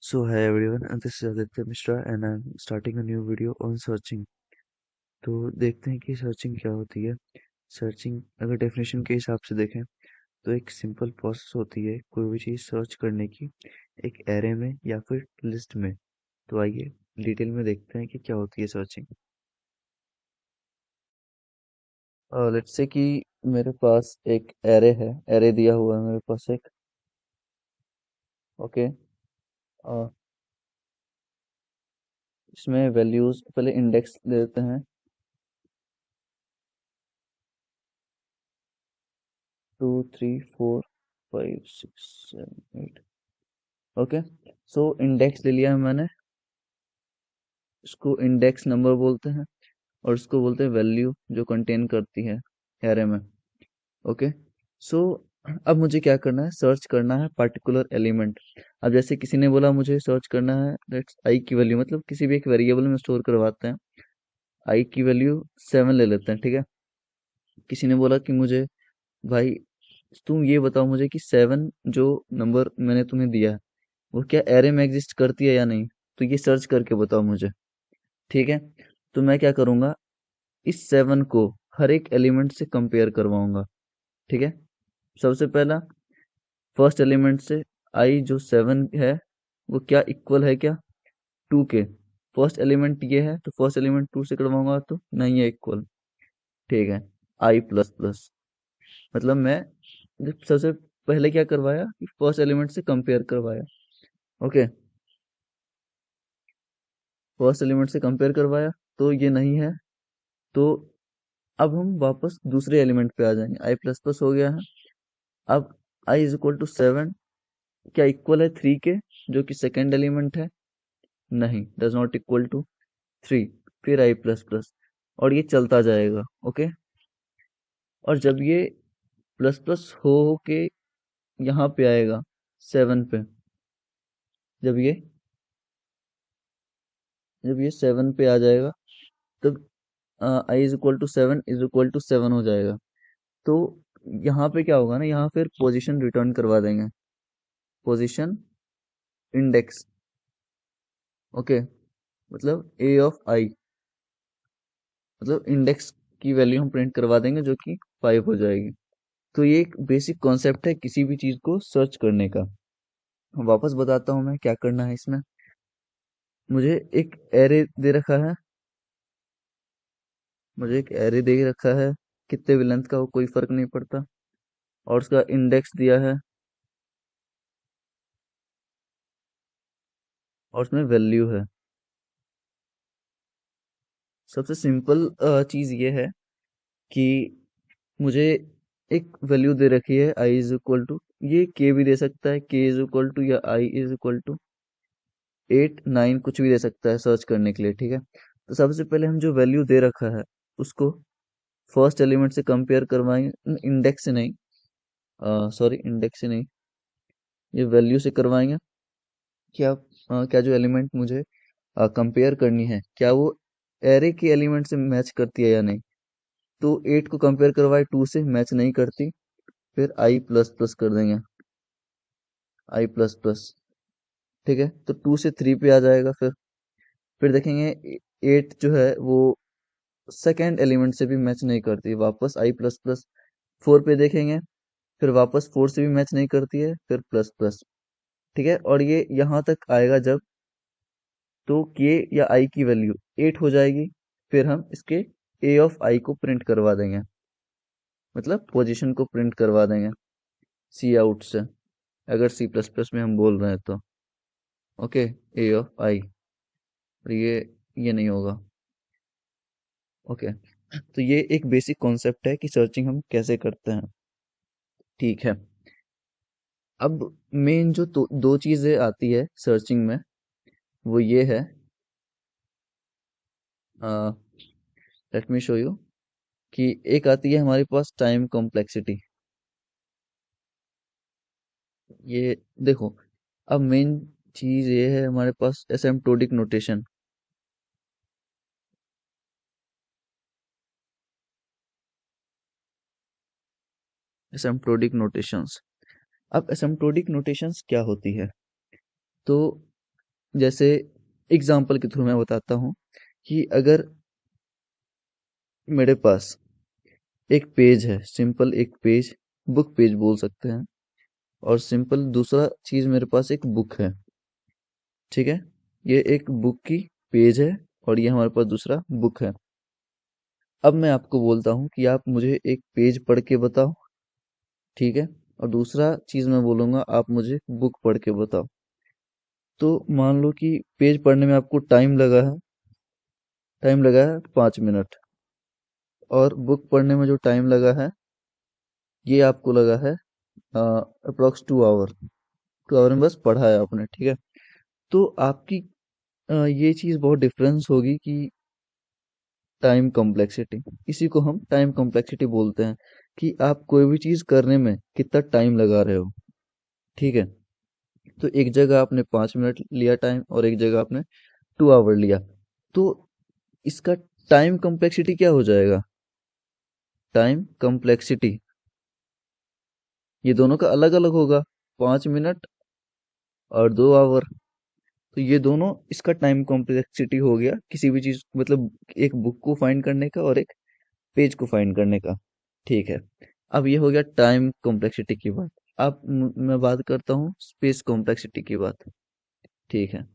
So hi everyone, and this is Aditya Mishra and I'm starting a new video on searching. तो देखते हैं कि searching क्या होती है। सर्चिंग अगर डेफिनेशन के हिसाब से देखें तो एक सिंपल प्रोसेस होती है कोई भी चीज़ सर्च करने की, एक एरे में या फिर लिस्ट में। तो आइए डिटेल में देखते हैं कि क्या होती है सर्चिंग। लेट्स से कि मेरे पास एक एरे है, एरे दिया हुआ है मेरे पास एक। ओके। इसमें वैल्यूज पहले इंडेक्स दे देते हैं 2 3 4 5 6 7 8। ओके। सो इंडेक्स ले लिया है मैंने, इसको इंडेक्स नंबर बोलते हैं और इसको बोलते हैं वैल्यू जो कंटेन करती है एरे में। ओके। सो अब मुझे क्या करना है, सर्च करना है पर्टिकुलर एलिमेंट। अब जैसे किसी ने बोला मुझे सर्च करना है लेट्स आई की वैल्यू, मतलब किसी भी एक वेरिएबल में स्टोर करवाते हैं, आई की वैल्यू 7 ले लेते हैं, ठीक है। किसी ने बोला कि मुझे भाई तुम ये बताओ मुझे कि 7 जो नंबर मैंने तुम्हें दिया है वो क्या एरे में एग्जिस्ट करती है या नहीं, तो ये सर्च करके बताओ मुझे। ठीक है। तो मैं क्या करूंगा, इस 7 को हर एक एलिमेंट से कंपेयर करवाऊंगा। ठीक है। सबसे पहला फर्स्ट एलिमेंट से आई जो 7 है वो क्या इक्वल है क्या 2 के। फर्स्ट एलिमेंट ये है तो फर्स्ट एलिमेंट 2 से करवाऊंगा तो नहीं है इक्वल। ठीक है। आई प्लस प्लस, मतलब मैं जब सबसे पहले क्या करवाया कि फर्स्ट एलिमेंट से कंपेयर करवाया। ओके। फर्स्ट एलिमेंट से कंपेयर करवाया तो ये नहीं है, तो अब हम वापस दूसरे एलिमेंट पे आ जाएंगे, आई प्लस प्लस हो गया है। अब आई इज इक्वल टू 7 क्या इक्वल है 3 के, जो कि सेकेंड एलिमेंट है, नहीं, डज नॉट इक्वल टू 3। फिर आई प्लस प्लस और ये चलता जाएगा। ओके। और जब ये प्लस प्लस हो के यहाँ पे आएगा 7 पे, जब ये जब ये 7 पे आ जाएगा तब आई इज इक्वल टू 7 हो जाएगा। तो यहाँ पे क्या होगा ना, यहाँ फिर पोजीशन रिटर्न करवा देंगे, पोजीशन इंडेक्स। ओके। मतलब ए ऑफ आई, मतलब इंडेक्स की वैल्यू हम प्रिंट करवा देंगे जो कि 5 हो जाएगी। तो ये एक बेसिक कॉन्सेप्ट है किसी भी चीज को सर्च करने का। वापस बताता हूँ मैं क्या करना है इसमें। मुझे एक एरे दे रखा है, मुझे एक एरे दे रखा है, कितने भी लेंथ का हो कोई फर्क नहीं पड़ता, और उसका इंडेक्स दिया है और उसमें वैल्यू है। सबसे सिंपल चीज ये है कि मुझे एक वैल्यू दे रखी है आई इज इक्वल टू, ये के भी दे सकता है, के इज इक्वल टू या आई इज इक्वल टू 8 9 कुछ भी दे सकता है सर्च करने के लिए। ठीक है। तो सबसे पहले हम जो वैल्यू दे रखा है उसको फर्स्ट एलिमेंट से कंपेयर करवाएंगे, इंडेक्स से नहीं, सॉरी इंडेक्स से नहीं, ये वैल्यू से करवाएंगे। क्या जो एलिमेंट मुझे कंपेयर करनी है क्या वो एरे के एलिमेंट से मैच करती है या नहीं। तो 8 को कंपेयर करवाए 2 से, मैच नहीं करती, फिर आई प्लस प्लस कर देंगे, आई प्लस प्लस। ठीक है। तो 2 से 3 पे आ जाएगा, फिर देखेंगे 8 जो है वो सेकेंड एलिमेंट से भी मैच नहीं करती, वापस आई प्लस प्लस। 4 पे देखेंगे, फिर वापस 4 से भी मैच नहीं करती है, फिर प्लस प्लस। ठीक है। और ये यहाँ तक आएगा जब, तो के या आई की वैल्यू 8 हो जाएगी, फिर हम इसके ए ऑफ आई को प्रिंट करवा देंगे, मतलब पोजीशन को प्रिंट करवा देंगे सी आउट से, अगर सी प्लस प्लस में हम बोल रहे हैं तो। ओके। ए ऑफ आई, और ये नहीं होगा। ओके। तो ये एक बेसिक कॉन्सेप्ट है कि सर्चिंग हम कैसे करते हैं। ठीक है। अब मेन जो दो चीजें आती है सर्चिंग में वो ये है, लेट मी शो यू, कि एक आती है हमारे पास टाइम कॉम्प्लेक्सिटी। ये देखो, अब मेन चीज ये है हमारे पास एसिम्प्टोटिक नोटेशन। Asymptotic notations. अब एसिम्प्टोटिक नोटेशंस क्या होती है, तो जैसे एग्जाम्पल के थ्रू मैं बताता हूँ कि अगर मेरे पास एक पेज है, सिंपल एक पेज, बुक पेज बोल सकते हैं, और सिंपल दूसरा चीज मेरे पास एक बुक है। ठीक है, ये एक बुक की पेज है और ये हमारे पास दूसरा बुक है। अब मैं आपको बोलता हूँ कि आप मुझे एक पेज पढ़ के बताओ। ठीक है, और दूसरा चीज मैं बोलूंगा, आप मुझे बुक पढ़ के बताओ। तो मान लो कि पेज पढ़ने में आपको टाइम लगा है 5 मिनट, और बुक पढ़ने में जो टाइम लगा है ये आपको लगा है अप्रोक्स 2 आवर। 2 आवर में बस पढ़ा है आपने। ठीक है, तो आपकी ये चीज बहुत डिफरेंस होगी कि टाइम कॉम्प्लेक्सिटी, इसी को हम टाइम कॉम्प्लेक्सिटी बोलते हैं, कि आप कोई भी चीज करने में कितना टाइम लगा रहे हो। ठीक है, तो एक जगह आपने 5 मिनट लिया टाइम और एक जगह आपने 2 आवर लिया, तो इसका टाइम कॉम्प्लेक्सिटी क्या हो जाएगा? टाइम कॉम्प्लेक्सिटी ये दोनों का अलग अलग होगा, 5 मिनट और 2 आवर। तो ये दोनों इसका टाइम कॉम्प्लेक्सिटी हो गया, किसी भी चीज मतलब एक बुक को फाइंड करने का और एक पेज को फाइंड करने का। ठीक है, अब ये हो गया टाइम कॉम्प्लेक्सिटी की बात। अब मैं बात करता हूँ स्पेस कॉम्प्लेक्सिटी की बात। ठीक है,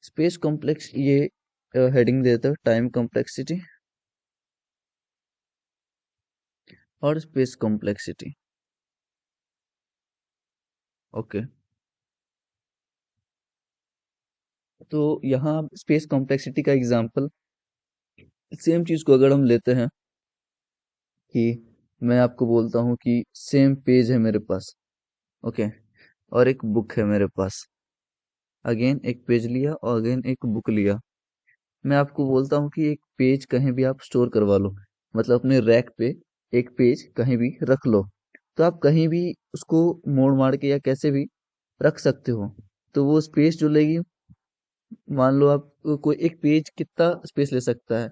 स्पेस कॉम्प्लेक्स ये हेडिंग देता है टाइम कॉम्प्लेक्सिटी और स्पेस कॉम्प्लेक्सिटी। ओके, तो यहाँ स्पेस कॉम्प्लेक्सिटी का एग्जांपल, सेम चीज को अगर हम लेते हैं कि मैं आपको बोलता हूँ कि सेम पेज है मेरे पास। ओके, और एक बुक है मेरे पास। अगेन एक पेज लिया और अगेन एक बुक लिया। मैं आपको बोलता हूँ कि एक पेज कहीं भी आप स्टोर करवा लो, मतलब अपने रैक पे एक पेज कहीं भी रख लो, तो आप कहीं भी उसको मोड़ मार के या कैसे भी रख सकते हो। तो वो स्पेस जो लेगी, मान लो आप कोई एक पेज कितना स्पेस ले सकता है,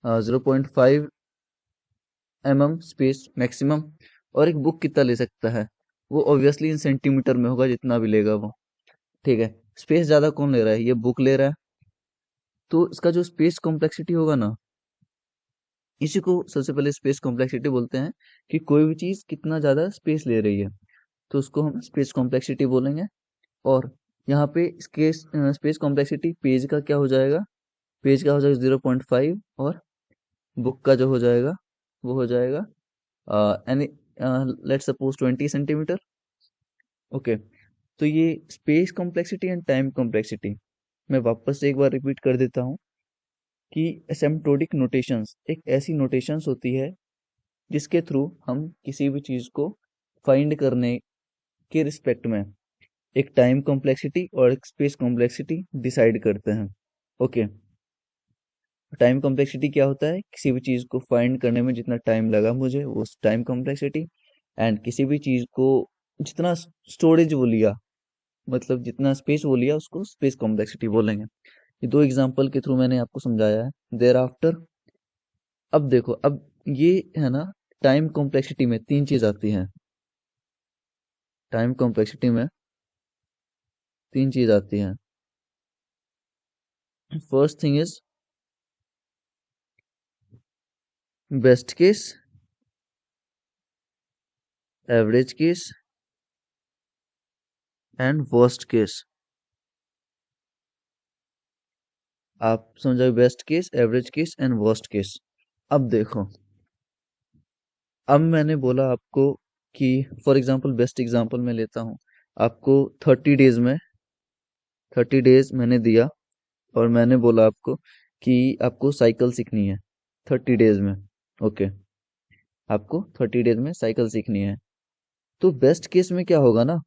0.5 mm स्पेस मैक्सिमम। और एक बुक कितना ले सकता है, वो ऑब्वियसली इन सेंटीमीटर में होगा जितना भी लेगा वो। ठीक है, स्पेस ज्यादा कौन ले रहा है? ये बुक ले रहा है। तो इसका जो स्पेस कॉम्प्लेक्सिटी होगा ना, इसी को सबसे पहले स्पेस कॉम्प्लेक्सिटी बोलते हैं, कि कोई भी चीज कितना ज्यादा स्पेस ले रही है, तो उसको हम स्पेस कॉम्प्लेक्सिटी बोलेंगे। और यहाँ पे इसके स्पेस कॉम्प्लेक्सिटी पेज का क्या हो जाएगा? पेज का हो जाएगा 0.5, और बुक का जो हो जाएगा वो हो जाएगा any let suppose 20 centimetre. Okay, तो ये space complexity and time complexity. मैं वापस से एक बार रिपीट कर देता हूँ कि एसिम्प्टोटिक नोटेशंस एक ऐसी नोटेशंस होती है जिसके थ्रू हम किसी भी चीज को फाइंड करने के रिस्पेक्ट में एक टाइम कॉम्प्लेक्सिटी और एक स्पेस कॉम्प्लेक्सिटी डिसाइड करते हैं। ओके, टाइम कॉम्प्लेक्सिटी क्या होता है? किसी भी चीज को फाइंड करने में जितना टाइम लगा मुझे, वो टाइम कॉम्प्लेक्सिटी। एंड किसी भी चीज को जितना स्टोरेज वो लिया, मतलब जितना स्पेस वो लिया, उसको स्पेस कॉम्प्लेक्सिटी बोलेंगे। ये दो एग्जांपल के थ्रू मैंने आपको समझाया है। देयर आफ्टर, अब देखो, अब ये है ना, टाइम कॉम्प्लेक्सिटी में तीन चीज आती हैं। टाइम कॉम्प्लेक्सिटी में तीन चीज आती हैं। First thing is best case, average case and worst case. आप समझो, best case, average case and worst case. अब देखो, अब मैंने बोला आपको कि फॉर एग्जांपल, बेस्ट एग्जांपल मैं लेता हूँ, आपको 30 डेज में 30 डेज मैंने दिया, और मैंने बोला आपको कि आपको साइकिल सीखनी है 30 डेज में। ओके, आपको 30 डेज में साइकिल सीखनी है। तो बेस्ट केस में क्या होगा ना,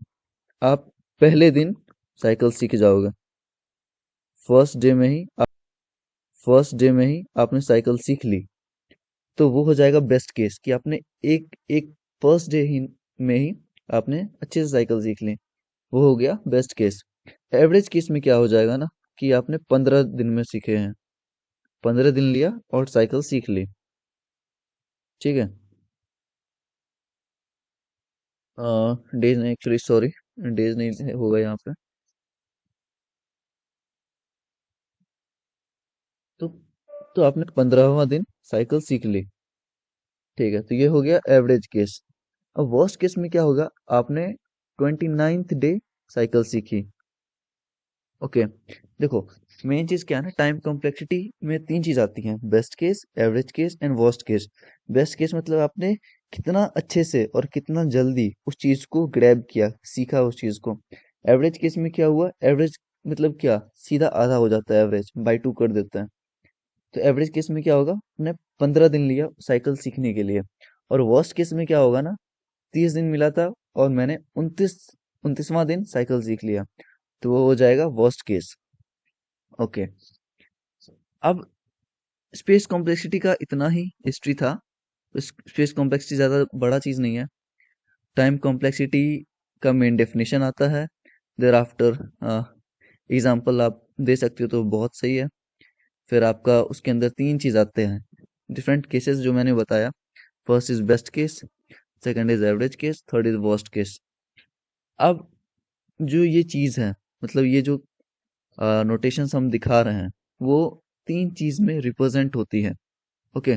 आप पहले दिन साइकिल सीख जाओगे। फर्स्ट डे में ही फर्स्ट डे में ही आपने साइकिल सीख ली, तो वो हो जाएगा बेस्ट केस, कि आपने एक एक फर्स्ट डे ही में ही आपने अच्छे से साइकिल सीख ली। वो हो गया बेस्ट केस। एवरेज केस में क्या हो जाएगा ना, कि आपने 15 दिन में सीखे हैं, 15 दिन लिया और साइकिल सीख ली। ठीक है, डेज नहीं, एक्चुअली सॉरी, डेज नहीं होगा यहाँ पे। तो तो आपने 15वां दिन साइकिल सीख ली। ठीक है, तो ये हो गया एवरेज केस। अब वर्स्ट केस में क्या होगा, आपने 29th डे साइकिल सीखी। ओके, देखो मेन चीज क्या है ना, टाइम कॉम्प्लेक्सिटी में तीन चीज आती हैं, best case, average case and worst case. Best case मतलब आपने कितना अच्छे से और कितना जल्दी उस चीज को ग्रैब किया, सीखा उस चीज को। एवरेज केस में क्या हुआ, एवरेज मतलब क्या, सीधा आधा हो जाता है, एवरेज बाई टू कर देता है। तो एवरेज केस में क्या होगा, आपने 15 दिन लिया साइकिल सीखने के लिए। और वर्स्ट केस में क्या होगा ना, 30 दिन मिला था और मैंने 29वां दिन साइकिल सीख लिया, तो वो हो जाएगा वर्स्ट केस। ओके, अब स्पेस कॉम्प्लेक्सिटी का इतना ही हिस्ट्री था। स्पेस कॉम्प्लेक्सिटी ज़्यादा बड़ा चीज़ नहीं है। टाइम कॉम्प्लेक्सिटी का मेन डेफिनेशन आता है, देर आफ्टर एग्जाम्पल आप दे सकते हो तो बहुत सही है। फिर आपका उसके अंदर तीन चीज़ आते हैं, डिफरेंट केसेस जो मैंने बताया। First is best case, second is average case, third is worst case. अब जो ये चीज़ है, मतलब ये जो नोटेशंस हम दिखा रहे हैं, वो तीन चीज़ में रिप्रेजेंट होती है। ओके,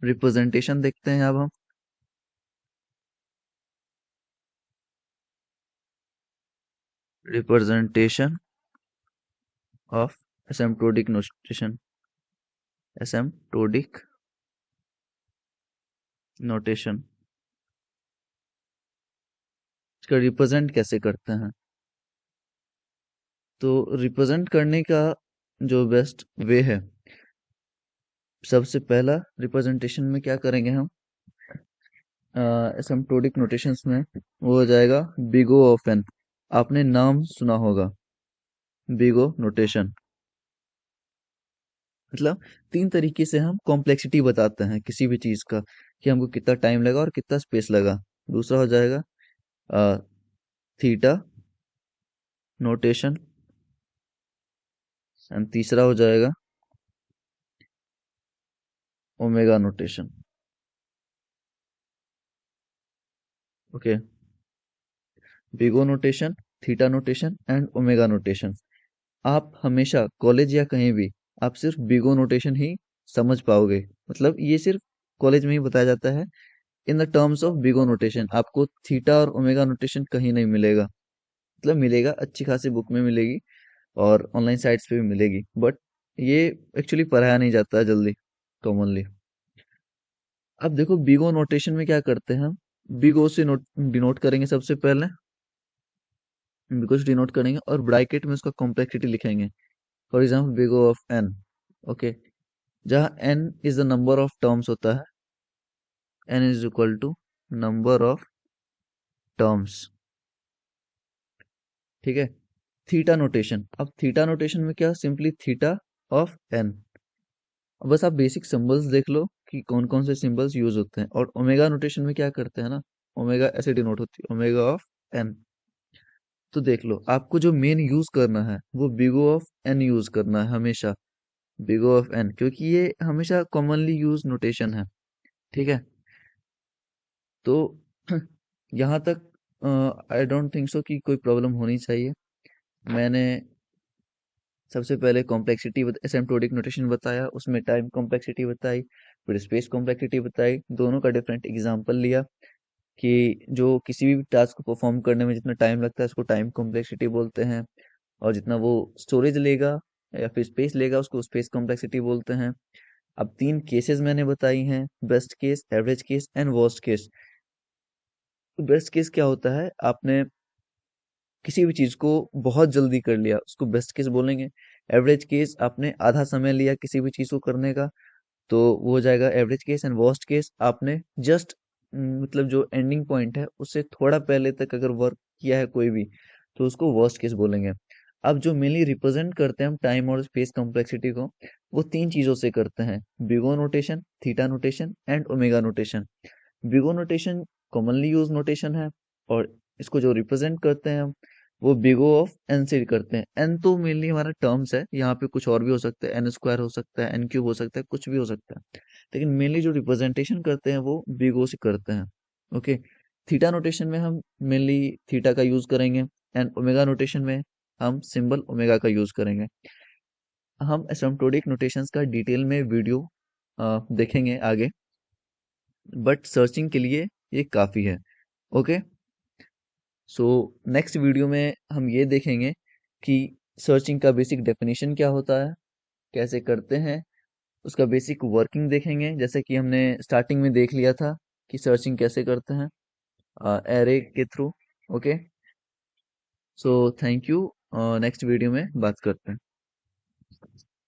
रिप्रेजेंटेशन देखते हैं अब हम। Representation of asymptotic notation, asymptotic notation, इसका रिप्रेजेंट कैसे करते हैं। तो रिप्रेजेंट करने का जो बेस्ट वे है, सबसे पहला रिप्रेजेंटेशन में क्या करेंगे हम, एसिम्प्टोटिक नोटेशंस में वो हो जाएगा बिग ओ ऑफ एन। आपने नाम सुना होगा, बिग ओ नोटेशन। मतलब तीन तरीके से हम कॉम्प्लेक्सिटी बताते हैं किसी भी चीज का, कि हमको कितना टाइम लगा और कितना स्पेस लगा। दूसरा हो जाएगा थीटा नोटेशन, एंड तीसरा हो जाएगा omega notation. Okay, big O notation, theta notation and omega notation. आप हमेशा कॉलेज या कहीं भी आप सिर्फ बिगो नोटेशन ही समझ पाओगे। मतलब ये सिर्फ कॉलेज में ही बताया जाता है in the terms of big O notation. आपको थीटा और ओमेगा नोटेशन कहीं नहीं मिलेगा। मतलब मिलेगा, अच्छी खासी बुक में मिलेगी और ऑनलाइन साइट्स पे भी मिलेगी, बट ये एक्चुअली पढ़ाया नहीं जाता है जल्दी, कॉमनली। अब देखो बिगो नोटेशन में क्या करते हैं हम, बिगो से नोट डिनोट करेंगे सबसे पहले, बिगो से डिनोट करेंगे और ब्रैकेट में उसका कॉम्प्लेक्सिटी लिखेंगे। For example big O of n. Okay, जहाँ n is the number of terms होता है, n is equal to number of terms. ठीक है, थीटा नोटेशन, अब थीटा नोटेशन में क्या, सिंपली थीटा ऑफ एन। बस आप बेसिक सिंबल्स देख लो कि कौन कौन से सिंबल्स यूज होते हैं। और ओमेगा नोटेशन में क्या करते हैं ना, ओमेगा ऐसे डिनोट होती है, ओमेगा ऑफ एन। तो देख लो, आपको जो मेन यूज करना है वो बिगो ऑफ एन यूज करना है हमेशा, बिगो ऑफ एन, क्योंकि ये हमेशा कॉमनली यूज नोटेशन है। ठीक है, तो यहाँ तक आई डोंट थिंक सो कि कोई प्रॉब्लम होनी चाहिए। मैंने सबसे पहले कॉम्प्लेक्सिटी एसिम्प्टोटिक नोटेशन बताया, उसमें टाइम कॉम्प्लेक्सिटी बताई, फिर स्पेस कॉम्प्लेक्सिटी बताई, दोनों का डिफरेंट एग्जांपल लिया कि जो किसी भी टास्क को परफॉर्म करने में जितना टाइम लगता है उसको टाइम कॉम्प्लेक्सिटी बोलते हैं, और जितना वो स्टोरेज लेगा या फिर स्पेस लेगा उसको स्पेस कॉम्प्लेक्सिटी बोलते हैं। अब तीन केसेस मैंने बताई हैं, best case, average case and worst case. तो बेस्ट केस क्या होता है, आपने किसी भी चीज को बहुत जल्दी कर लिया, उसको बेस्ट केस बोलेंगे। एवरेज केस, आपने आधा समय लिया किसी भी चीज को करने का, तो वो हो जाएगा average case. And worst case, आपने जस्ट मतलब जो एंडिंग पॉइंट है उससे थोड़ा पहले तक अगर वर्क किया है कोई भी, तो उसको वर्स्ट केस बोलेंगे। अब जो मेनली रिप्रेजेंट करते हैं हम टाइम और स्पेस कॉम्प्लेक्सिटी को, वो तीन चीजों से करते हैं, big O notation, theta notation and omega notation. Big O notation commonly use notation है, और इसको जो रिप्रेजेंट करते हैं हम, वो बिगो ऑफ एन से करते हैं। एन तो मेनली हमारा टर्म्स है, यहाँ पे कुछ और भी हो सकता है, एन स्क्वायर हो सकता है, एन क्यूब हो सकता है, कुछ भी हो सकता है, लेकिन मेनली जो रिप्रेजेंटेशन करते हैं वो बिगो से करते हैं। ओके, थीटा नोटेशन में हम मेनली थीटा का यूज करेंगे, एंड ओमेगा नोटेशन में हम सिंबल ओमेगा का यूज करेंगे। हम एसिम्प्टोटिक नोटेशंस का डिटेल में वीडियो देखेंगे आगे, बट सर्चिंग के लिए ये काफ़ी है। ओके, सो नेक्स्ट वीडियो में हम ये देखेंगे कि सर्चिंग का बेसिक डेफिनेशन क्या होता है, कैसे करते हैं, उसका बेसिक वर्किंग देखेंगे, जैसे कि हमने स्टार्टिंग में देख लिया था कि सर्चिंग कैसे करते हैं एरे के through. Okay, so thank you. Next video में बात करते हैं।